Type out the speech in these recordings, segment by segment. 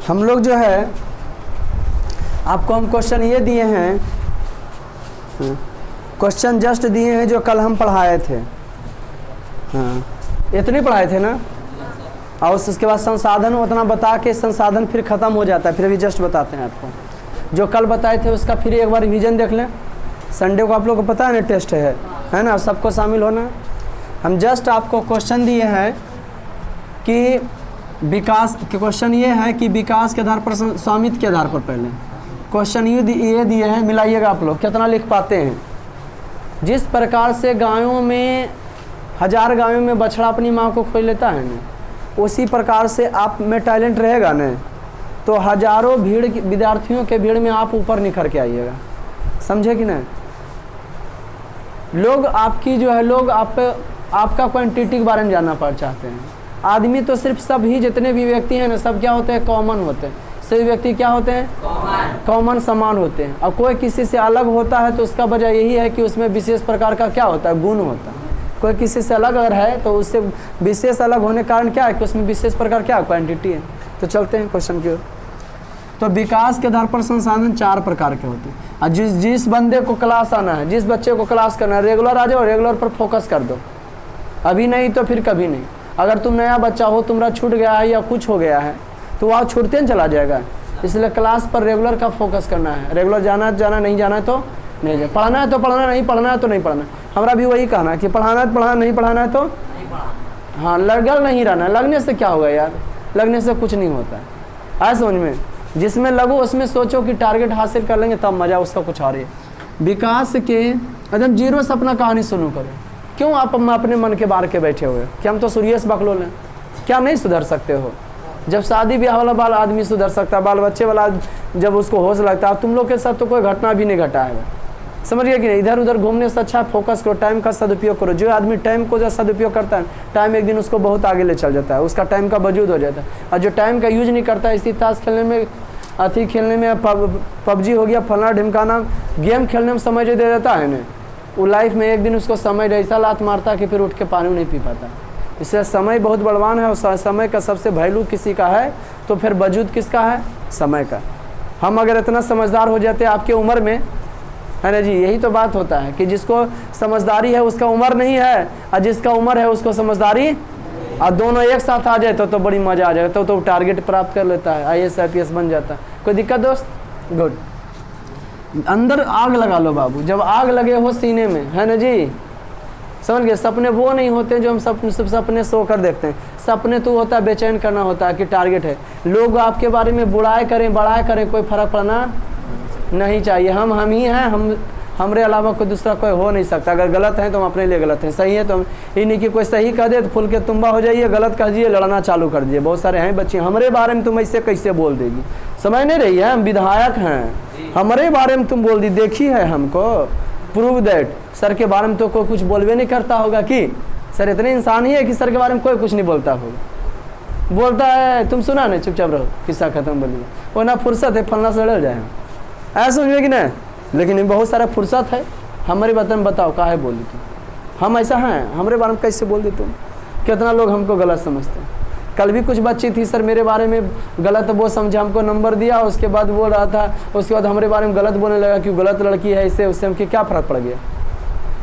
हम लोग जो है आपको हम क्वेश्चन ये दिए हैं, क्वेश्चन जस्ट दिए हैं जो कल हम पढ़ाए थे। हाँ, इतने पढ़ाए थे ना। और उसके बाद संसाधन उतना बता के संसाधन फिर ख़त्म हो जाता है, फिर भी जस्ट बताते हैं आपको। जो कल बताए थे उसका फिर एक बार रिवीजन देख लें। संडे को आप लोग को पता है ना टेस्ट है ना, सबको शामिल होना है। हम जस्ट आपको क्वेश्चन दिए हैं कि विकास के, क्वेश्चन ये है कि विकास के आधार पर, स्वामित्व के आधार पर पहले क्वेश्चन ये दिए हैं, मिलाइएगा आप लोग कितना लिख पाते हैं। जिस प्रकार से गायों में 1000 गायों में बछड़ा अपनी माँ को खोज लेता है ना, उसी प्रकार से आप में टैलेंट रहेगा ना तो हजारों भीड़ विद्यार्थियों के भीड़ में आप ऊपर निखर के आइएगा। समझे कि नहीं? लोग आपकी जो है, लोग आपका क्वांटिटी के बारे में जानना चाहते हैं। आदमी तो सिर्फ सभी जितने भी व्यक्ति हैं ना, सब क्या होते हैं? कॉमन होते हैं। सभी व्यक्ति क्या होते हैं? कॉमन समान होते हैं। और कोई किसी से अलग होता है तो उसका वजह यही है कि उसमें विशेष प्रकार का क्या होता है? गुण होता है। कोई किसी से अलग अगर है तो उससे विशेष अलग होने के कारण क्या है कि उसमें विशेष प्रकार क्या क्वांटिटी है। तो चलते हैं क्वेश्चन की ओर। तो विकास के आधार पर संसाधन 4 प्रकार के होते हैं। और जिस बंदे को क्लास आना है, जिस बच्चे को क्लास करना है, रेगुलर आ जाओ, रेगुलर पर फोकस कर दो। अभी नहीं तो फिर कभी नहीं। अगर तुम नया बच्चा हो, तुम्हारा छूट गया है या कुछ हो गया है तो वहाँ छूटते चला जाएगा। इसलिए क्लास पर रेगुलर का फोकस करना है। रेगुलर जाना है तो जाना, नहीं जाना है तो नहीं जाना। पढ़ाना है तो पढ़ाना, नहीं पढ़ना है तो नहीं पढ़ना। हमारा भी वही कहना है कि पढ़ाना है तो पढ़ाना, नहीं पढ़ाना है तो नहीं पढ़ाना। हाँ, लगल नहीं रहना। लगने से क्या होगा यार? लगने से कुछ नहीं होता है। आए समझ में? जिसमें लगो उसमें सोचो कि टारगेट हासिल कर लेंगे तब मज़ा उसका कुछ और है। विकास के एकदम जीरो से अपना कहानी शुरू करो। क्यों आप अपने मन के बाहर के बैठे हुए कि हम तो सूर्य से बकलोल हैं? क्या नहीं सुधर सकते हो? जब शादी ब्याह वाला बाल आदमी सुधर सकता है, बाल बच्चे वाला जब उसको होश लगता है। तुम लोग के साथ तो कोई घटना भी नहीं घटा है। समझिए कि नहीं? इधर उधर घूमने से अच्छा फोकस करो, टाइम का सदुपयोग करो। जो आदमी टाइम को जो सदुपयोग करता है, टाइम एक दिन उसको बहुत आगे ले चल जाता है, उसका टाइम का वजूद हो जाता है। और जो टाइम का यूज नहीं करता है, इसी ताश खेलने में, अथी खेलने में, पबजी हो गया, फलना ढिमकाना, गेम खेलने में समय जो दे देता है ना, वो लाइफ में एक दिन उसको समय ऐसा लात मारता है कि फिर उठ के पानी नहीं पी पाता। इसलिए समय बहुत बलवान है। और समय का सबसे वैल्यू किसी का है तो फिर वजूद किसका है? समय का। हम अगर इतना समझदार हो जाते आपके उम्र में, है ना जी, यही तो बात होता है कि जिसको समझदारी है उसका उम्र नहीं है, और जिसका उम्र है उसको समझदारी, और दोनों एक साथ आ जाए तो बड़ी मज़ा आ जाएगा। तो टारगेट प्राप्त कर लेता है, IAS IPS बन जाता है। कोई दिक्कत दोस्त? गुड। अंदर आग लगा लो बाबू। जब आग लगे हो सीने में, है ना जी, समझ गए? सपने वो नहीं होते जो हम सपने सो कर देखते हैं। सपने तो होता है बेचैन करना होता है कि टारगेट है। लोग आपके बारे में बुराई करें, बड़ाई करें, कोई फर्क पड़ना नहीं चाहिए। हम ही हैं, हमरे अलावा कोई दूसरा कोई हो नहीं सकता। अगर गलत है तो हम अपने लिए गलत हैं, सही है तो हम ये नहीं कि कोई सही कह दे तो फुल के तुम्बा हो जाइए, गलत कह दीजिए, लड़ना चालू कर दीजिए। बहुत सारे हैं बच्चे, हमारे बारे में तुम ऐसे कैसे बोल देगी? समझ नहीं रही है? हम विधायक हैं, हमारे बारे में तुम बोल दी, देखी है हमको, प्रूव दैट। सर के बारे में तो कोई कुछ बोलवे नहीं करता होगा कि सर इतने इंसान ही है कि सर के बारे में कोई कुछ नहीं बोलता होगा। बोलता है तुम सुना नहीं, चुपचाप रहो, किस्सा खत्म बोलिए। वो ना फुर्सत है, फलना से लड़ जाए, ऐसा समझिए कि नहीं? लेकिन बहुत सारा फुर्सत है। हमारे बारे में बताओ काहे बोली तुम? हम ऐसा हैं, हमारे बारे में कैसे बोल दी तुम? कितना लोग हमको गलत समझते हैं। कल भी कुछ बच्ची थी, सर मेरे बारे में गलत वो समझा, हमको नंबर दिया, उसके बाद बोल रहा था, उसके बाद हमारे बारे में गलत बोलने लगा कि गलत लड़की है, इससे उससे हमको क्या फ़र्क पड़ गया?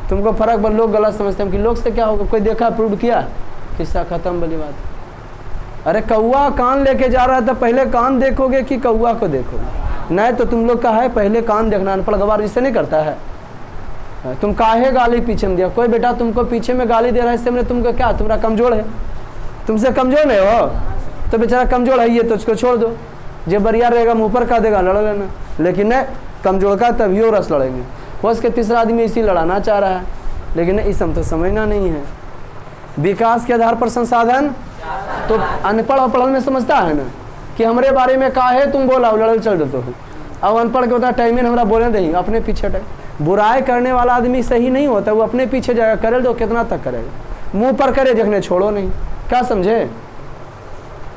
तुमको फ़र्क पर लोग गलत समझते हैं कि लोग से क्या होगा? कोई देखा, प्रूव किया, किस्सा खत्म वाली बात। अरे कौआ कान लेके जा रहा था, पहले कान देखोगे कि कौआ को देखोगे? नहीं तो तुम लोग का है पहले कान देखना। अनपढ़ गवार जिससे नहीं करता है। तुम काहे गाली पीछे में दिया? कोई बेटा तुमको पीछे में गाली दे रहा है, इससे मैंने तुमको क्या, तुम्हारा कमजोर है? तुमसे कमजोर नहीं हो तो बेचारा कमजोर है ये, तो उसको छोड़ दो। जो बरिया रहेगा मुँह पर का देगा, लड़ लेना। लेकिन नहीं, कमजोर का तभी वो रस लड़ेंगे। वो उसके तीसरा आदमी इसी लड़ाना चाह रहा है, लेकिन इस हम तो समझना नहीं है। विकास के आधार पर संसाधन, तो अनपढ़ और पढ़ल में समझता है ना कि हमारे बारे में काहे तुम बोला, लड़ल चल देते हो। अब अनपढ़ के होता है टाइम हमारा बोले नहीं, अपने पीछे टाइम। बुराई करने वाला आदमी सही नहीं होता, वो अपने पीछे जाएगा, करे दो, कितना तक करेगा? मुंह पर करे, देखने छोड़ो नहीं। क्या समझे?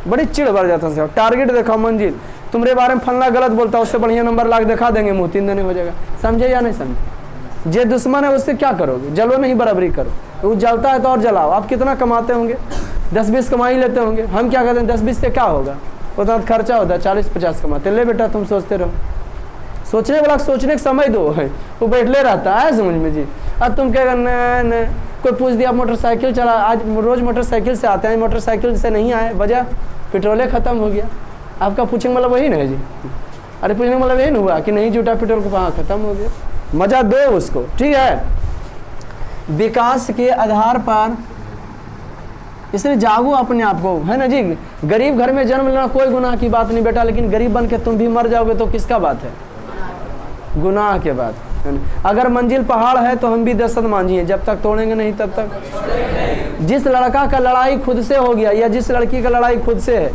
बड़ी चिड़ बढ़ जाता है। टारगेट देखा, मंजिल। तुम्हारे बारे में फलना गलत बोलता, उससे बढ़िया नंबर लाख दिखा देंगे, मुँह 3 दिन हो जाएगा। समझे या नहीं समझे? जे दुश्मन है उससे क्या करोगे? जलो नहीं, बराबरी करो। वो जलता है तो और जलाओ। आप कितना कमाते होंगे? 10-20 कमा ही लेते होंगे। हम क्या कहते हैं 10-20 से क्या होगा? उतना खर्चा होता है, 40-50 कमाते, ले बेटा तुम सोचते रहो। सोचने वाला सोचने का समय दो है, वो बैठले रहता है समझ में जी। अब तुम क्या करना न, कोई पूछ दिया मोटरसाइकिल चला, आज रोज़ मोटरसाइकिल से आते हैं, मोटरसाइकिल से नहीं आए, वजह पेट्रोले ख़त्म हो गया। आपका पूछने वाला वही ना है जी। अरे पूछने वाला यही ना हुआ कि नहीं जुटा पेट्रोल को, कहाँ ख़त्म हो गया। मज़ा दो उसको, ठीक है। विकास के आधार पर, इसलिए जागो अपने आप को, है ना जी। गरीब घर में जन्म लेना कोई गुनाह की बात नहीं बेटा, लेकिन गरीब बन के तुम भी मर जाओगे तो किसका बात है, गुनाह के बात है ना। अगर मंजिल पहाड़ है तो हम भी दशरथ मांझी हैं, जब तक तोड़ेंगे नहीं तब तक। जिस लड़का का लड़ाई खुद से हो गया या जिस लड़की का लड़ाई खुद से है,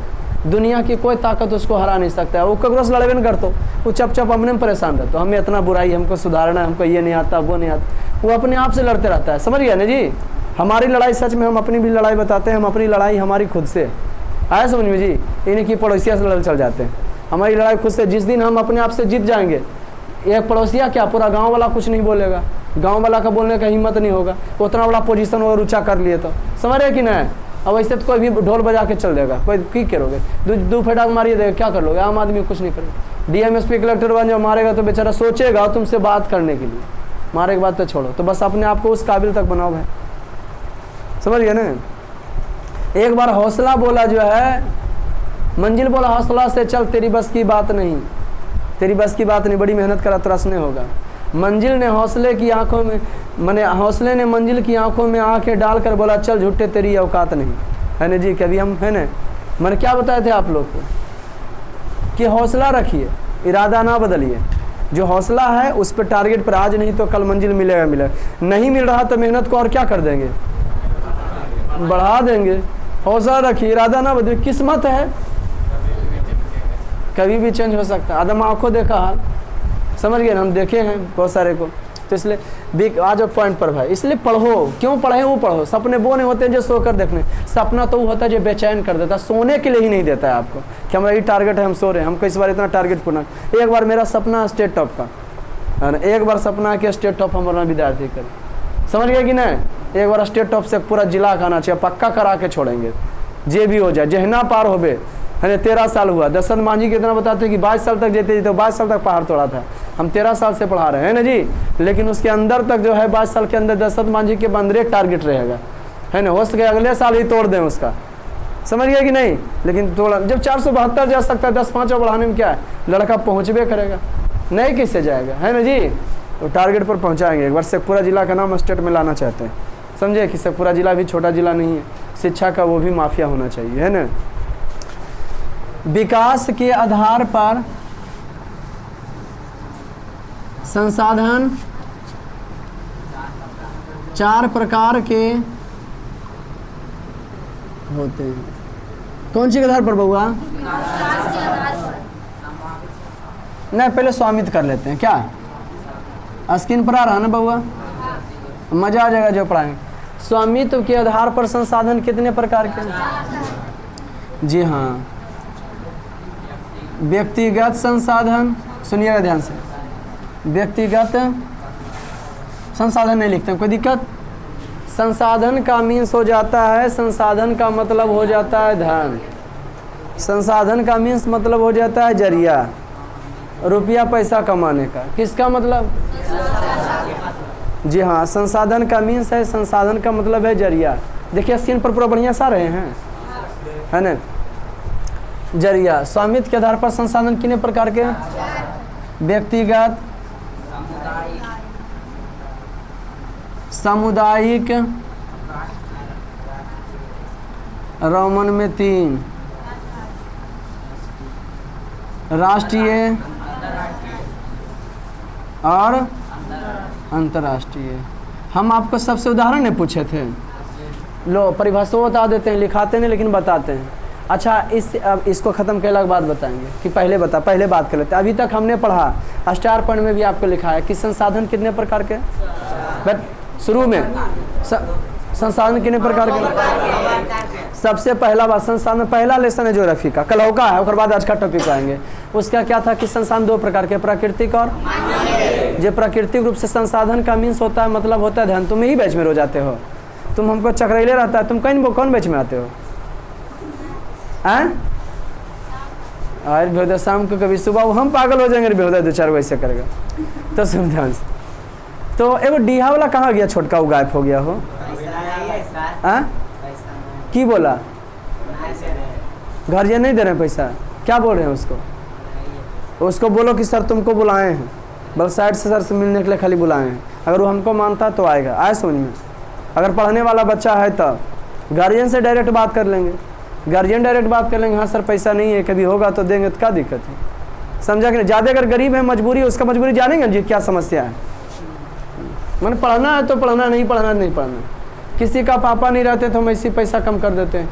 दुनिया की कोई ताकत उसको हरा नहीं सकता है। वो कगरों से लड़बे न करतो, वो चप अपने में परेशान रहता, हमें इतना बुराई, हमको सुधारना है, हमको ये नहीं आता वो नहीं आता, वो अपने आप से लड़ते रहता है। समझ गया ना जी। हमारी लड़ाई सच में, हम अपनी भी लड़ाई बताते हैं, हम अपनी लड़ाई हमारी खुद से आया समझ में जी। इनकी पड़ोसिया से लड़ चल जाते हैं, हमारी लड़ाई खुद से। जिस दिन हम अपने आप से जीत जाएंगे, एक पड़ोसिया क्या पूरा गांव वाला कुछ नहीं बोलेगा, गांव वाला का बोलने का हिम्मत नहीं होगा, उतना बड़ा पोजीशन और ऊंचा कर लिए तो समझ रहे कि नहीं। अब ऐसे तो कोई भी ढोल बजा के चल देगा, कोई की करोगे, दो फेटाक मारिए देगा, क्या कर लोगे, आम आदमी कुछ नहीं करेगा। डीएमएसपी कलेक्टर बन जाओ, मारेगा तो बेचारा सोचेगा तुमसे बात करने के लिए, मारे के बाद तो छोड़ो। तो बस अपने आप को उस काबिल तक बनाओ भाई, समझ गए ना। एक बार हौसला बोला जो है, मंजिल बोला हौसला से चल, तेरी बस की बात नहीं, तेरी बस की बात नहीं, बड़ी मेहनत करा तरसने होगा। मंजिल ने हौसले की आंखों में, मैंने हौसले ने मंजिल की आंखों में आंखें डालकर बोला चल झूठे तेरी औकात नहीं, है ना जी। कभी हम है ना, मैंने क्या बताए थे आप लोग को कि हौसला रखिए, इरादा ना बदलिए। जो हौसला है उस पर टारगेट पर, आज नहीं तो कल मंजिल मिलेगा मिलेगा। नहीं मिल रहा तो मेहनत को और क्या कर देंगे, बढ़ा देंगे। हौसला रखिए, इरादा ना बदलिए। किस्मत है कभी भी चेंज हो सकता है, आदम आंखों देखा हाल, समझ गए ना, हम देखे हैं बहुत सारे को। तो इसलिए आज पॉइंट पर भाई, इसलिए पढ़ो, क्यों पढ़े वो पढ़ो। सपने वो नहीं होते जो सोकर देखने, सपना तो वो होता है जो बेचैन कर देता है, सोने के लिए ही नहीं देता है आपको कि हमारा ये टारगेट है, हम सो रहे हैं, हमको इस बार इतना टारगेट पूरा। एक बार मेरा सपना स्टेट टॉप का है ना, एक बार सपना कि स्टेट टॉप हमारा विद्यार्थी करे, समझ गए कि नहीं। एक बार स्टेट टॉप से पूरा जिला खाना चाहिए, पक्का करा के छोड़ेंगे, जे भी हो जाए, जहना पार हो बे है ना। 13 साल हुआ, दशरथ मांझी कितना बताते हैं कि 22 साल तक जीते जीते, 22 साल तक पहाड़ तोड़ा था। हम 13 साल से पढ़ा रहे हैं ना जी, लेकिन उसके अंदर तक जो है 22 साल के अंदर दशरथ मांझी के अंदर एक टारगेट रहेगा, है ना। हो सके अगले साल ही तोड़ दें उसका, समझ गया कि नहीं। लेकिन थोड़ा जब 472 जा सकता है, 10-5 और बढ़ाने में क्या है, लड़का पहुँचबे करेगा, नहीं किससे जाएगा, है ना जी। तो टारगेट पर पहुँचाएंगे। एक बार शेखपुरा जिला का नाम स्टेट में लाना चाहते हैं, समझे कि शेखपुरा जिला भी छोटा जिला नहीं है, शिक्षा का वो भी माफिया होना चाहिए, है ना। विकास के आधार पर संसाधन 4 प्रकार के होते हैं। कौन सी के आधार पर बउआ? नहीं, पहले स्वामित्व कर लेते हैं क्या, स्क्रीन पर आ रहा है ना बउआ, मजा आ जाएगा जो पढ़ाएंगे। स्वामित्व के आधार पर संसाधन कितने प्रकार के? जी हाँ, व्यक्तिगत संसाधन, सुनिएगा ध्यान से, व्यक्तिगत संसाधन नहीं लिखते हैं, कोई दिक्कत। संसाधन का मीन्स हो जाता है, संसाधन का मतलब हो जाता है धन, संसाधन का मीन्स मतलब हो जाता है जरिया, रुपया पैसा कमाने का। किसका मतलब? जी हाँ, संसाधन का मीन्स है, संसाधन का मतलब है जरिया। देखिए स्क्रीन पर पूरा बढ़िया सा रहे हैं, है ना। जरिया, स्वामित्व के आधार पर संसाधन कितने प्रकार के? व्यक्तिगत, सामुदायिक, रोमन में 3, राष्ट्रीय और अंतर्राष्ट्रीय। हम आपको सबसे उदाहरण नहीं पूछे थे, लो परिभाषा बता देते हैं, लिखाते नहीं लेकिन बताते हैं। अच्छा, अब इसको ख़त्म करने के बाद बताएंगे कि पहले बात कर लेते हैं। अभी तक हमने पढ़ा, स्टार पॉइंट में भी आपको लिखा है कि संसाधन कितने प्रकार के, बट शुरू में संसाधन कितने प्रकार के। सबसे पहला बात, संसाधन पहला लेसन है ज्योग्राफी का, कल होगा है, उसके बाद आज का टॉपिक आएंगे। उसका क्या था कि संसाधन 2 प्रकार के, प्राकृतिक और जो प्राकृतिक रूप से संसाधन का मीन्स होता है, मतलब होता है धन। तुम ही बैच में रो जाते हो, तुम हमको चक्रेले रहता है, तुम कौन बैच में आते हो? और बेहुदा शाम को कभी सुबह हम पागल हो जाएंगे, बेहुदा 2-4 वैसे करेगा। तो सुन ध्यान से, तो एगो डीहा वाला कहाँ गया छोटका, वो गायब हो गया हो। की बोला घर ये नहीं दे रहे पैसा, क्या बोल रहे हैं उसको बोलो कि सर तुमको बुलाए हैं, बल साइड से सर से मिलने के लिए खाली बुलाए हैं। अगर वो हमको मानता तो आएगा, आए समझ में। अगर पढ़ने वाला बच्चा है तब गार्जियन से डायरेक्ट बात कर लेंगे, गार्जियन डायरेक्ट बात कर लेंगे, हाँ सर पैसा नहीं है, कभी होगा तो देंगे, तो क्या दिक्कत है, समझा कि नहीं। ज़्यादा अगर गरीब है, मजबूरी, उसका मजबूरी जानेंगे जी क्या समस्या है। मैंने पढ़ना है तो पढ़ना, नहीं पढ़ना नहीं पढ़ना। किसी का पापा नहीं रहते तो हम ऐसी पैसा कम कर देते हैं,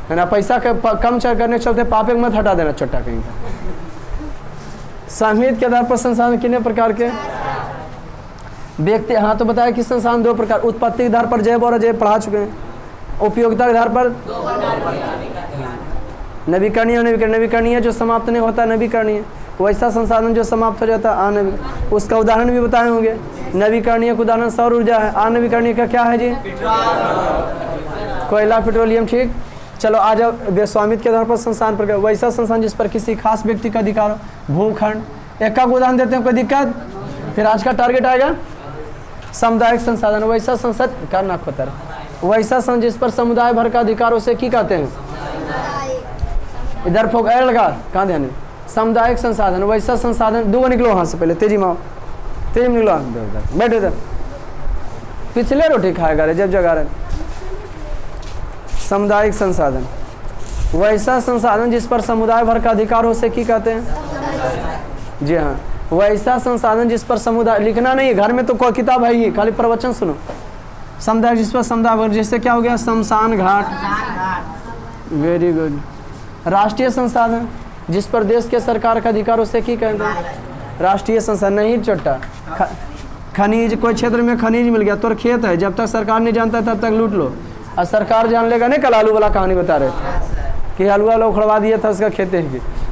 है ना। पैसा कम करने चलते पापे को मत हटा देना चट्टा कहीं का। सामयिक के आधार पर संसाधन कितने प्रकार के व्यक्ति, हाँ तो बताया कि संसाधन 2 प्रकार, उत्पत्ति के आधार पर जैव और अजैव पढ़ा चुके हैं, उपयोगिता के आधार पर नवीकरणीय, नवीकरणीय जो समाप्त नहीं होता नवीकरणीय, वैसा संसाधन जो समाप्त हो जाता है अनवीकरणीय। उसका उदाहरण भी बताए होंगे। नवीकरणीय का उदाहरण सौर ऊर्जा है, अनवीकरणीय का क्या है जी, कोयला, पेट्रोलियम। ठीक, चलो आ जाओ स्वामित्व के आधार पर संसाधन प्रकार, वैसा संसाधन जिस पर किसी खास व्यक्ति का अधिकार हो, भूखंड। एक का उदाहरण देते हैं, कोई दिक्कत। फिर आज का टारगेट आएगा सामुदायिक संसाधन, वैसा संसद करना खोतर, वैसा संसाधन जिस पर समुदाय भर का अधिकार, उसे की कहते हैं, इधर फोक लगा कहाँ ध्यान, सामुदायिक संसाधन। वैसा संसाधन, 2 निकलो वहाँ से, पहले तेजी माओ, तेजी में निकलो, बैठे इधर, पिछले रोटी खाएगा रे जब जगा रहे। सामुदायिक संसाधन, वैसा संसाधन जिस पर समुदाय भर का अधिकार हो, उसे की कहते हैं, जी हाँ, वैसा संसाधन जिस पर समुदाय, लिखना नहीं है घर में तो कोई किताब है ही, खाली प्रवचन सुनो। समुदाय जिस पर समुदाय भर, जैसे क्या हो गया, शमशान घाट, वेरी गुड। राष्ट्रीय संसाधन जिस पर देश के सरकार का अधिकार, उसे की कहते हैं, राष्ट्रीय संसाधन। नहीं चोटा, खनिज, कोई क्षेत्र में खनिज मिल गया, तो खेत है, जब तक सरकार नहीं जानता तब तक लूट लो, और सरकार जान लेगा नहीं। कल आलू वाला कहानी बता रहे थे कि आलू वाला उखड़वा दिया था उसका खेत है,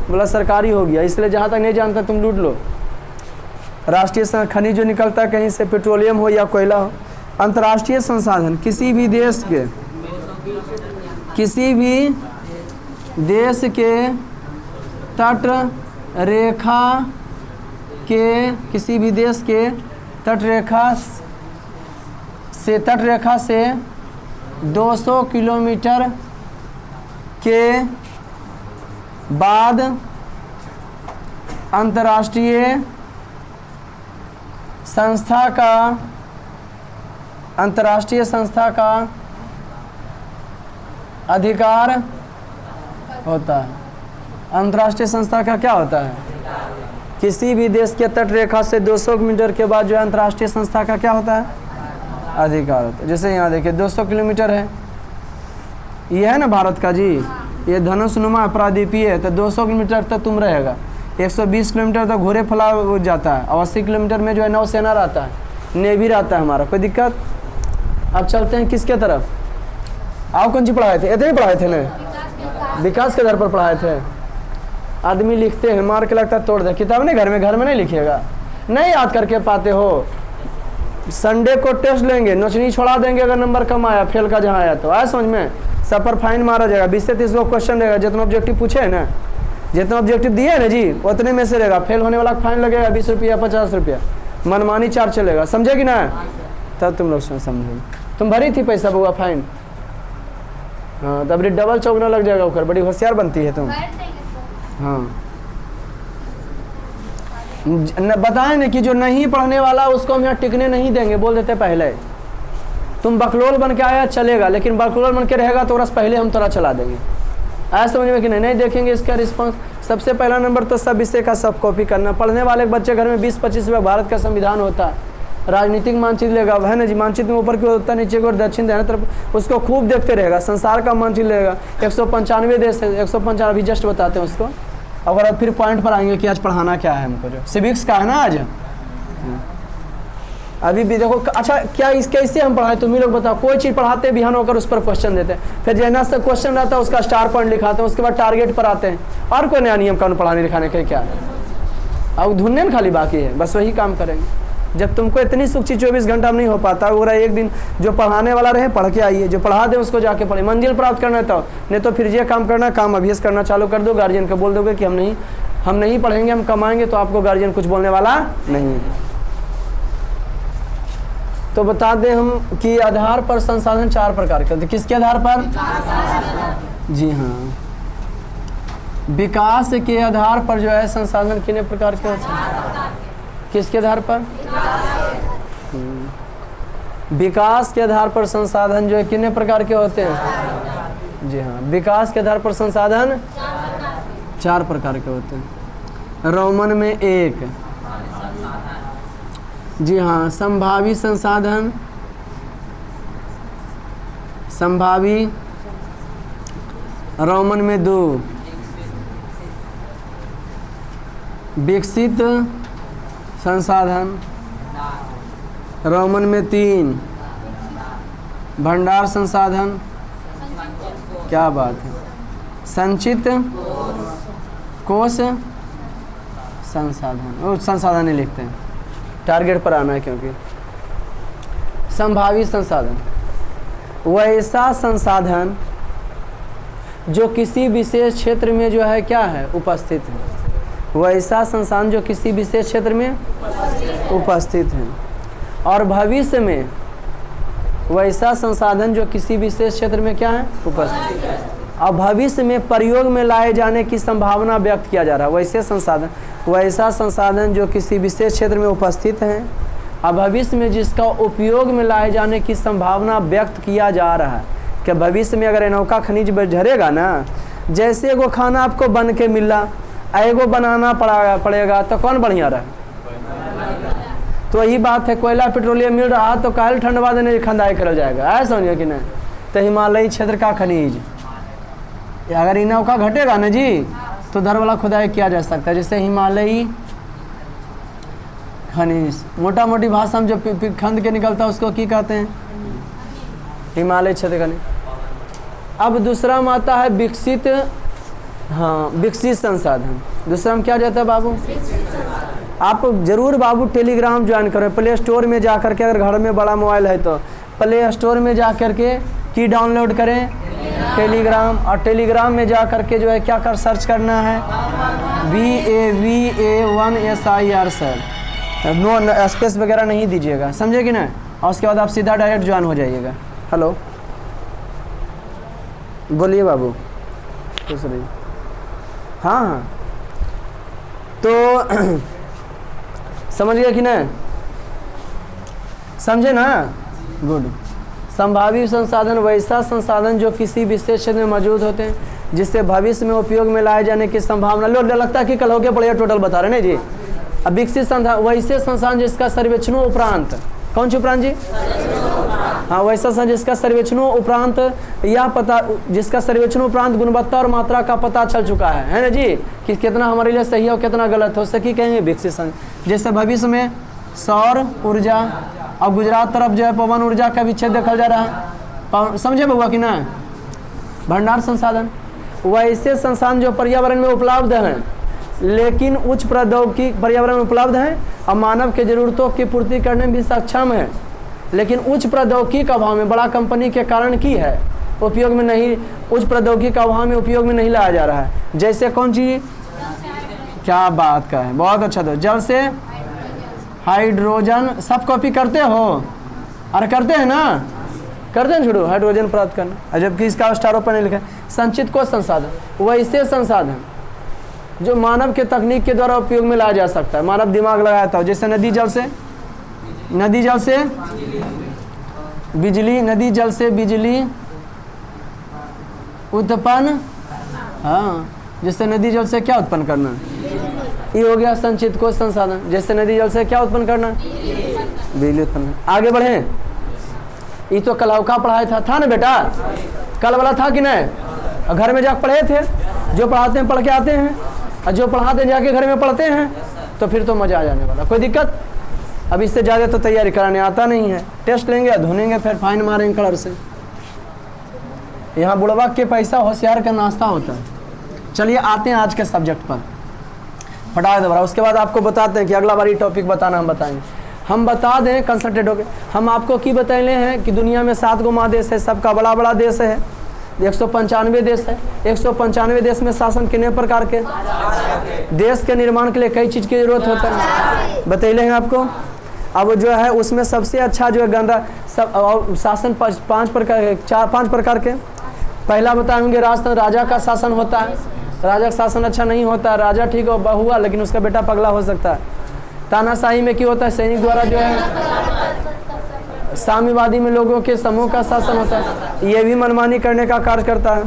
बोला सरकारी हो गया, इसलिए जहाँ तक नहीं जानता तुम लूट लो। राष्ट्रीय खनिज जो निकलता है कहीं से, पेट्रोलियम हो या कोयला हो। अंतर्राष्ट्रीय संसाधन, किसी भी देश के तट रेखा के, किसी भी देश के तटरेखा से 200 किलोमीटर के बाद अंतर्राष्ट्रीय संस्था का अधिकार होता है। अंतर्राष्ट्रीय संस्था का क्या होता है, किसी भी देश के तट रेखा से 200 किलोमीटर के बाद जो है अंतर्राष्ट्रीय संस्था का क्या होता है, अधिकार होता है। जैसे यहाँ देखिए 200 किलोमीटर है, ये है ना भारत का जी, ये धनुषनुमा प्रादीपीय है, तो 200 किलोमीटर तक तुम रहेगा। 120 किलोमीटर तक घोड़े फैला जाता है, और 80 किलोमीटर में जो है नौसेना रहता है, नेवी रहता है हमारा, कोई दिक्कत। अब चलते हैं किसके तरफ, आओ कौन सी पढ़ाए थे, इतने ही पढ़ाए थे ना, विकास के आधार पर पढ़ाए थे। आदमी लिखते हैं, मार के लगता है तोड़ दे, किताब नहीं घर में नहीं लिखिएगा, नहीं याद करके पाते हो। संडे को टेस्ट लेंगे, नोचनी छोड़ा देंगे अगर नंबर कम आया, फेल का जहाँ आया तो आया समझ में, सब पर फाइन मारा जाएगा। 20 से 30 क्वेश्चन रहेगा, जितना ऑब्जेक्टिव पूछे है ना, जितना ऑब्जेक्टिव दिए है ना जी, उतने में से रहेगा। फेल होने वाला फाइन लगेगा 20 रुपया 50 रुपया, मनमानी चार्ज चलेगा, समझे कि ना। तब तुम लोग समझोगे, तुम भरी थी पैसा बउआ फाइन, हाँ तब डबल चौगना लग जाएगा ऊपर, बड़ी होशियार बनती है तुम। हाँ बताएं ना कि जो नहीं पढ़ने वाला उसको हम यहाँ टिकने नहीं देंगे, बोल देते पहले। तुम बकलोल बन के आया चलेगा, लेकिन बकलोल बन के रहेगा तो रस पहले हम तोरा चला देंगे, आया समझ में कि नहीं देखेंगे इसका रिस्पांस। सबसे पहला नंबर तो सब विषय का सब कॉपी करना। पढ़ने वाले बच्चे घर में 20-25 रुपये भारत का संविधान होता है, राजनीतिक मानचित्र लेगा, है ना जी, मानचित्र में ऊपर की ओर उत्तर नीचे की ओर दक्षिण दाहिने तरफ, उसको खूब देखते रहेगा। संसार का मानचित्र लेगा, 195 देश है, 195 अभी जस्ट बताते हैं उसको। अगर अब फिर पॉइंट पर आएंगे कि आज पढ़ाना क्या है हमको, जो सिविक्स का है ना आज, अभी भी देखो। अच्छा क्या इससे हम पढ़ाएं, तुम ही लोग बताओ। कोई चीज़ पढ़ाते बिहान होकर उस पर क्वेश्चन देते हैं, फिर जैना से क्वेश्चन रहता है उसका स्टार पॉइंट लिखाते हैं, उसके बाद टारगेट पर आते हैं। और कोई नया नियम कानून पढ़ाने लिखाने के क्या है, अब धुनने में खाली बाकी है, बस वही काम करेंगे। जब तुमको इतनी सुख चीज 24 घंटा में नहीं हो पाता, वो रहा एक दिन जो पढ़ाने वाला रहे पढ़ के आइए, जो पढ़ा दे उसको जाके पढ़े, मंजिल प्राप्त करना है तो, नहीं तो फिर ये काम करना, काम अभ्यास करना चालू कर दो, गार्जियन को बोल दोगे कि हम नहीं पढ़ेंगे, हम कमाएंगे, तो आपको गार्जियन कुछ बोलने वाला नहीं है। तो बता दें हम कि आधार पर संसाधन 4 प्रकार के होते हैं। किसके आधार पर? जी हाँ, विकास के आधार पर जो है संसाधन कितने प्रकार के होते हैं? किसके आधार पर? विकास के आधार पर संसाधन जो है कितने प्रकार के होते हैं? जी हाँ, विकास के आधार पर संसाधन 4 प्रकार के होते हैं। रोमन में 1, जी हाँ, संभावी संसाधन, संभावी, रोमन में 2, विकसित संसाधन, रोमन में 3, भंडार संसाधन, क्या बात है, संचित कोष संसाधन, वो संसाधन ही लिखते हैं, टारगेट पर आना है क्योंकि। संभावी संसाधन वैसा संसाधन जो किसी विशेष क्षेत्र में जो है क्या है, उपस्थित है। वैसा संसाधन जो किसी विशेष क्षेत्र में उपस्थित है, और भविष्य में वैसा संसाधन जो किसी विशेष क्षेत्र में क्या है, उपस्थित है, और भविष्य में प्रयोग में लाए जाने की संभावना व्यक्त किया जा रहा है। वैसा संसाधन जो किसी विशेष क्षेत्र में उपस्थित है और भविष्य में जिसका उपयोग में लाए जाने की संभावना व्यक्त किया जा रहा है कि भविष्य में अगर अनोखा खनिज झरेगा ना, जैसे एगो खाना आपको बन के मिला, एगो बनाना पड़ेगा तो कौन बढ़िया रहा? तो यही बात है, कोयला पेट्रोलियम मिल रहा तो काल ठंडवा देने खंदाई कर जाएगा, ऐसा समझिए कि नहीं। तो हिमालयी क्षेत्र का खनिज अगर इनोखा घटेगा ना जी, तो धर वाला खुदाई किया जा सकता है। जैसे हिमालयी खनिज, मोटा मोटी भाषा में जो खंड के निकलता है उसको क्या कहते हैं? हिमालय क्षेत्र खनिज। अब दूसरा में आता है विकसित, हाँ, विकसित संसाधन। दूसरा में क्या जाता है बाबू? आप जरूर बाबू टेलीग्राम ज्वाइन करें, प्ले स्टोर में जा करके, अगर घर में बड़ा मोबाइल है तो प्ले स्टोर में जा करके की डाउनलोड करें, टेलीग्राम, और टेलीग्राम में जा करके जो है क्या कर सर्च करना है, VAVA1SIR सर, नो स्पेस वगैरह नहीं दीजिएगा, समझे कि ना। और उसके बाद आप सीधा डायरेक्ट ज्वाइन हो जाइएगा। हेलो, बोलिए बाबू। खुश रहिए। हाँ हाँ, तो समझ गया कि ना, समझे ना, गुड। संभावी संसाधन वैसा संसाधन जो किसी विशेष क्षेत्र में मौजूद होते हैं जिससे भविष्य में उपयोग में लाए जाने की संभावना। लो लगता है कि कल हो गया पढ़िए, टोटल बता रहे हैं जी। अब विकसित संसाधन वैसे संसाधन जिसका सर्वेक्षणों उपरांत, कौन सी उपरांत जी? हाँ, वैसा संसाधन जिसका सर्वेक्षणों उपरांत यह पता, जिसका सर्वेक्षण उपरांत गुणवत्ता और मात्रा का पता चल चुका है ना जी, कि कितना हमारे लिए सही है और कितना गलत हो, उससे की कहेंगे विकसित संसाधन। जैसे भविष्य में सौर ऊर्जा और गुजरात तरफ जो है पवन ऊर्जा का विच्छेद देखा जा रहा है, समझे बउआ कि ना। भंडार संसाधन वैसे संसाधन जो पर्यावरण में उपलब्ध हैं लेकिन उच्च प्रौद्योगिकी पर्यावरण में उपलब्ध हैं और मानव के जरूरतों की पूर्ति करने में भी सक्षम है, लेकिन उच्च प्रौद्योगिकी का अभाव में, बड़ा कंपनी के कारण की है उपयोग में नहीं, उच्च प्रौद्योगिकी का अभाव में उपयोग में नहीं लाया जा रहा है। जैसे कौन चीज? क्या बात का है, बहुत अच्छा। तो जल से हाइड्रोजन, सब कॉपी करते हो? अरे करते हैं ना, करते हैं छोड़ो, हाइड्रोजन प्राप्त करना, जबकि इसका स्टारों पर नहीं लिखा है। संचित कोष संसाधन वैसे संसाधन जो मानव के तकनीक के द्वारा उपयोग में लाया जा सकता है, मानव दिमाग लगाया था। जैसे नदी जल से बिजली, नदी जल से बिजली उत्पन्न, हाँ, जैसे नदी जल से क्या उत्पन्न करना, ये हो गया संचित कोष संसाधन। जैसे नदी जल से क्या उत्पन्न करना, बिजली उत्पन्न। आगे बढ़े, ये तो कल का पढ़ाया था ना बेटा, कल वाला था कि नहीं? घर में जाकर पढ़े थे, जो पढ़ाते हैं पढ़ के आते हैं, और जो पढ़ाते हैं जाके घर में पढ़ते हैं, तो फिर तो मजा आ जाने वाला, कोई दिक्कत। अब इससे ज़्यादा तो तैयारी कराने आता नहीं है, टेस्ट लेंगे, धुनेंगे, फिर फाइन मारेंगे कलर से। यहाँ बुढ़वा के पैसा होशियार का नाश्ता होता है। चलिए आते हैं आज के सब्जेक्ट पर, फटाक दोबारा। उसके बाद आपको बताते हैं कि अगला बारी टॉपिक बताना हम बताएंगे। हम बता दें कंसल्टेड होकर, हम आपको की बताए हैं कि दुनिया में 7 गो महादेश है, सबका बड़ा बड़ा देश है, 195 देश है। 195 देश में शासन कितने प्रकार के, देश के निर्माण के लिए कई चीज़ की जरूरत होता है, बतैले हैं आपको। अब जो है उसमें सबसे अच्छा जो है गणराज्य सब शासन 5 प्रकार के। पहला बताएंगे राजतंत्र, राजा का शासन होता है। राजा का शासन अच्छा नहीं होता है, राजा ठीक हुआ लेकिन उसका बेटा पगला हो सकता है। तानाशाही में क्या होता है, सैनिक द्वारा जो है साम्यवादी में लोगों के समूह का शासन होता है, ये भी मनमानी करने का कार्य करता है।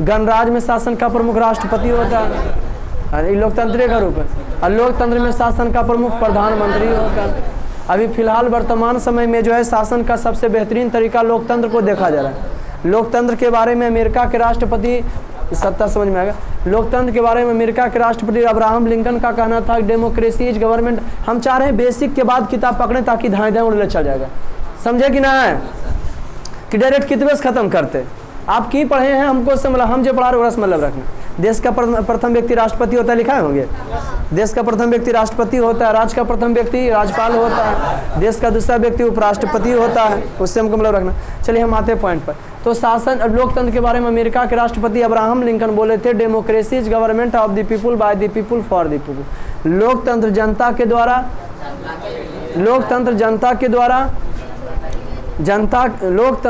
गणराज्य में शासन का प्रमुख राष्ट्रपति होता है, लोकतंत्र का रूप है। और लोकतंत्र में शासन का प्रमुख प्रधानमंत्री होता है। अभी फिलहाल वर्तमान समय में जो है शासन का सबसे बेहतरीन तरीका लोकतंत्र को देखा जा रहा है। लोकतंत्र के बारे में अमेरिका के राष्ट्रपति, सत्ता समझ में आएगा, लोकतंत्र के बारे में अमेरिका के राष्ट्रपति अब्राहम लिंकन का कहना था डेमोक्रेसी इज गवर्नमेंट। हम चाह रहे हैं बेसिक के बाद किताब पकड़ें ताकि धाएं उड़ने चल जाएगा, समझे कि ना है कि डायरेक्ट कितने से खत्म करते। आप की पढ़े हैं, हमको से मतलब हम जो पढ़ा रहे हो मतलब रखना। देश का प्रथम व्यक्ति राष्ट्रपति होता है, लिखा है होंगे। देश का प्रथम व्यक्ति राष्ट्रपति होता है, राज्य का प्रथम व्यक्ति राज्यपाल होता है, देश का दूसरा व्यक्ति उपराष्ट्रपति होता है, उससे हमको मतलब रखना। चलिए हम आते हैं पॉइंट पर। तो शासन लोकतंत्र के बारे में अमेरिका के राष्ट्रपति अब्राहम लिंकन बोले थे, democracy is government of the people by the people for the people. लोकतंत्र जनता के द्वारा, लोकतंत्र जनता के द्वारा, जनता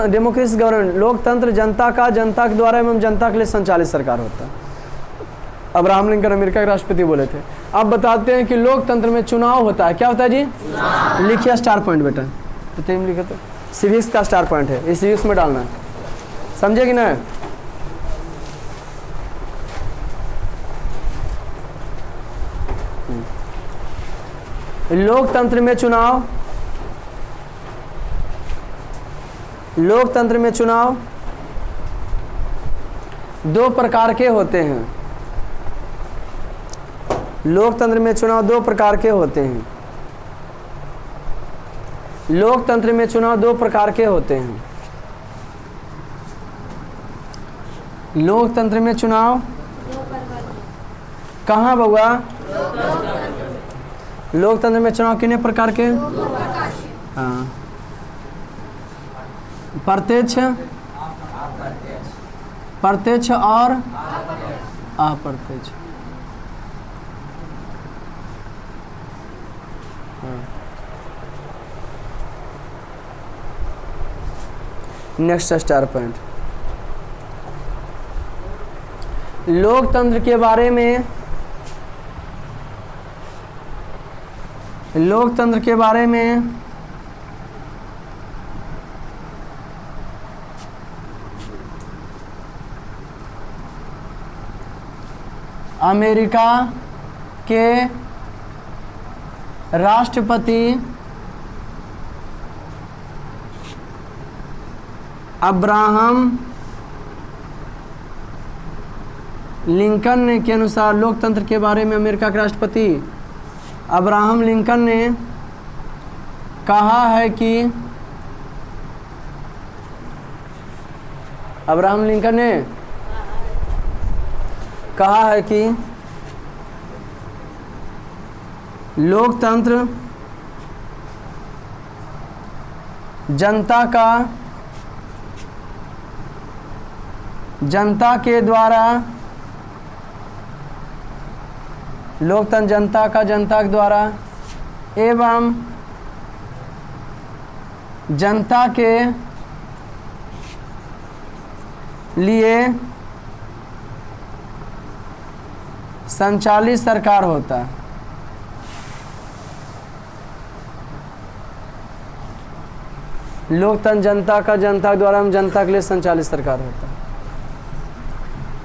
डेमोक्रेसी गवर्नमेंट, लोकतंत्र जनता का, जनता के द्वारा एवं जनता के लिए संचालित सरकार होता है। अब्राहम लिंकन अमेरिका के राष्ट्रपति बोले थे। अब बताते हैं कि लोकतंत्र में चुनाव होता है। क्या होता है जी? लिखिए स्टार पॉइंट बेटा, तो लिखे तो सिविक्स का स्टार पॉइंट है, इस सिविक्स में डालना है, समझे कि ना? लोकतंत्र में चुनाव, लोकतंत्र में चुनाव 2 प्रकार के होते हैं। लोकतंत्र में चुनाव 2 प्रकार के होते हैं। लोकतंत्र में चुनाव 2 प्रकार के होते हैं। लोकतंत्र में चुनाव कहाँ बउआ? लोकतंत्र में चुनाव कितने प्रकार के? हाँ, प्रत्यक्ष, प्रत्यक्ष और अप्रत्यक्ष। Next star point. लोकतंत्र के बारे में, लोकतंत्र के बारे में अमेरिका के राष्ट्रपति अब्राहम लिंकन ने के अनुसार, लोकतंत्र के बारे में अमेरिका के राष्ट्रपति अब्राहम लिंकन ने कहा है कि, अब्राहम लिंकन ने कहा है कि लोकतंत्र जनता का, जनता के द्वारा, लोकतंत्र जनता का, जनता के द्वारा एवं जनता के लिए संचालित सरकार होता है। लोकतंत्र जनता का, जनता के द्वारा एवं जनता के लिए संचालित सरकार होता है।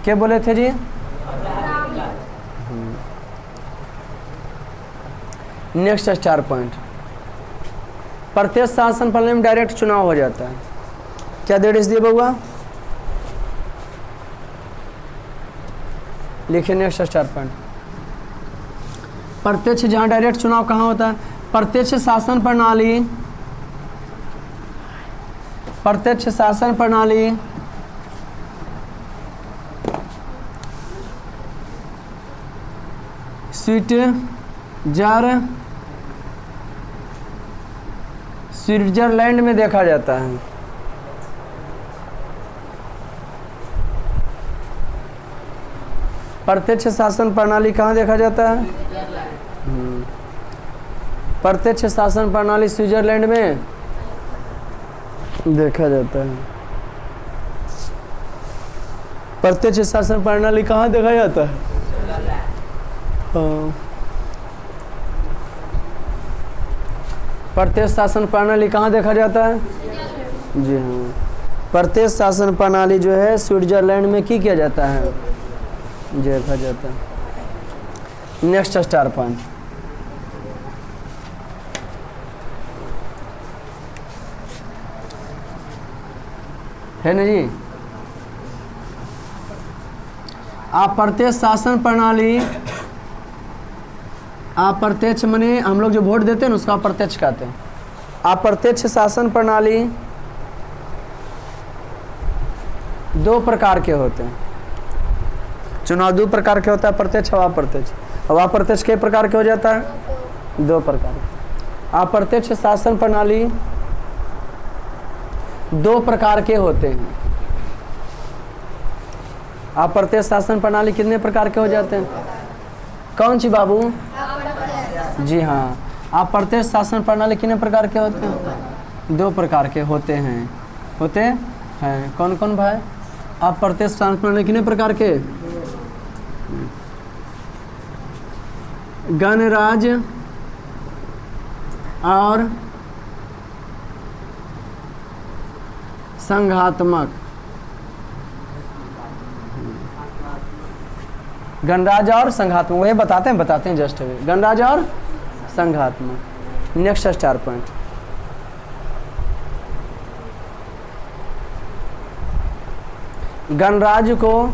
क्या बोले थे जी? Next star point. प्रत्यक्ष शासन प्रणाली में डायरेक्ट चुनाव हो जाता है। क्या डेट दिए बउआ? लिखिए नेक्स्ट स्टार पॉइंट। प्रत्यक्ष, जहाँ डायरेक्ट चुनाव कहाँ होता है? प्रत्यक्ष शासन प्रणाली, प्रत्यक्ष शासन प्रणाली स्विट्जरलैंड में देखा जाता है। प्रत्यक्ष शासन प्रणाली कहाँ देखा जाता है? प्रत्यक्ष शासन प्रणाली स्विट्जरलैंड में देखा जाता है। प्रत्यक्ष शासन प्रणाली कहाँ देखा जाता है? प्रत्यक्ष शासन प्रणाली कहाँ देखा जाता है? जी हाँ, प्रत्यक्ष शासन प्रणाली जो है स्विट्जरलैंड में की किया जाता है, देखा जाता है। नेक्स्ट स्टार पॉइंट है ना जी। अप्रत्यक्ष शासन प्रणाली, अप्रत्यक्ष माने हम लोग जो वोट देते हैं ना उसको अप्रत्यक्ष कहते हैं। अप्रत्यक्ष शासन प्रणाली दो प्रकार के होते हैं। चुनाव दो प्रकार के होता है, प्रत्यक्ष और अप्रत्यक्ष। अब अप्रत्यक्ष कई प्रकार के हो जाता है? दो प्रकार के। अप्रत्यक्ष शासन प्रणाली दो प्रकार के होते हैं। अप्रत्यक्ष शासन प्रणाली कितने प्रकार के हो जाते हैं? कौन सी बाबू? जी हाँ, अप्रत्यक्ष शासन प्रणाली कितने प्रकार के होते हैं? दो प्रकार के होते हैं। होते हैं कौन कौन भाई? अप्रत्यक्ष शासन प्रणाली कितने प्रकार के? गणराज्य और संघात्मक। गणराज्य और संघात्मक, वही बताते हैं जस्ट अभी। गणराज्य और संघात्मक। नेक्स्ट स्टार पॉइंट, गणराज्य को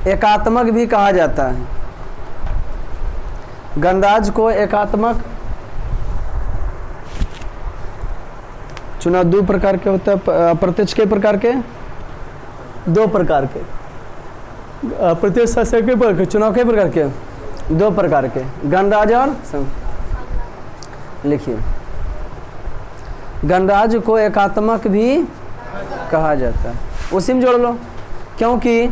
एकात्मक भी कहा जाता है। गणराज्य को एकात्मक, चुनाव दो प्रकार के होता है। अप्रत्यक्ष के प्रकार के? दो प्रकार के। प्रत्यक्ष शासन के प्रकार, चुनाव के प्रकार के? दो प्रकार के, गणराज्य और लिखिए, गणराज्य को एकात्मक भी कहा जाता है। उसी में जोड़ लो, क्योंकि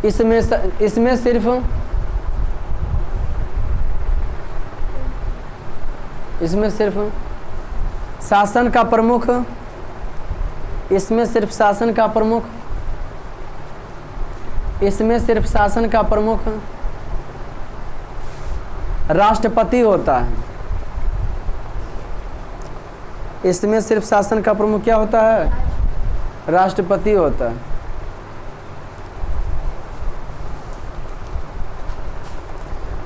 इसमें सिर्फ शासन का प्रमुख, इसमें सिर्फ शासन का प्रमुख राष्ट्रपति होता है। इसमें सिर्फ शासन का प्रमुख क्या होता है? राष्ट्रपति होता है।